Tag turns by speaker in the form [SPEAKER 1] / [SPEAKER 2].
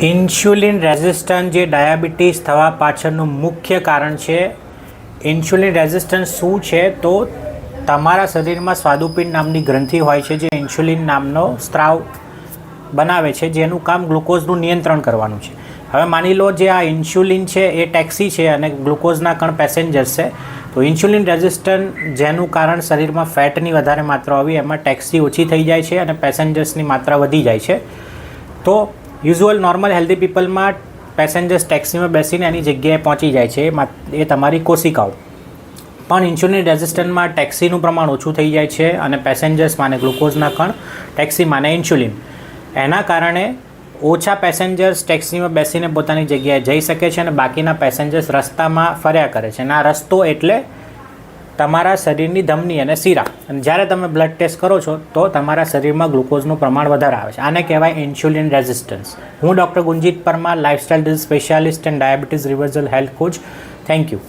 [SPEAKER 1] Insulin resistance જે diabetes થવા પાછળનું મુખ્ય કારણ છે. ઇન્સ્યુલિન રેઝિસ્ટન્સ શું છે? તો તમારા શરીરમાં સ્વાદુપિંડ નામની ગ્રંથિ હોય છે જે ઇન્સ્યુલિન નામનો સ્ત્રાવ બનાવે છે, જેનું કામ ગ્લુકોઝનું નિયંત્રણ કરવાનું છે. હવે માની લો જે આ ઇન્સ્યુલિન છે એ ટેક્સી છે અને ગ્લુકોઝના કણ પેસેન્જર્સ છે. તો ઇન્સ્યુલિન રેઝિસ્ટન્સ જેનું કારણ શરીરમાં ફેટની વધારે માત્રા આવી, એમાં ટેક્સી ઓછી થઈ જાય છે અને પેસેન્જર્સની માત્રા વધી જાય છે. તો યુઝ્યુઅલ નોર્મલ હેલ્ધી પીપલમાં પેસેન્જર્સ ટેક્સીમાં બેસીને એની જગ્યાએ પહોંચી જાય છે, એ તમારી કોશિકાઓ. પણ ઇન્સ્યુલિન રેઝિસ્ટન્સમાં ટેક્સીનું પ્રમાણ ઓછું થઈ જાય છે અને પેસેન્જર્સ માને ગ્લુકોઝના કણ, ટેક્સી માને ઇન્સ્યુલિન. એના કારણે ઓછા પેસેન્જર્સ ટેક્સીમાં બેસીને પોતાની જગ્યાએ જઈ શકે છે અને બાકીના પેસેન્જર્સ રસ્તામાં ફર્યા કરે છે. અને આ રસ્તો એટલે તમારા શરીરની ધમની અને શીરા. અને જ્યારે તમે બ્લડ ટેસ્ટ કરો છો તો તમારા શરીરમાં ગ્લુકોઝનું પ્રમાણ વધારે આવે છે. આને કહેવાય ઇન્સ્યુલિન રેઝિસ્ટન્સ. હું doctor Gunjit Parmar, lifestyle disease specialist and diabetes reversal health coach. Thank you.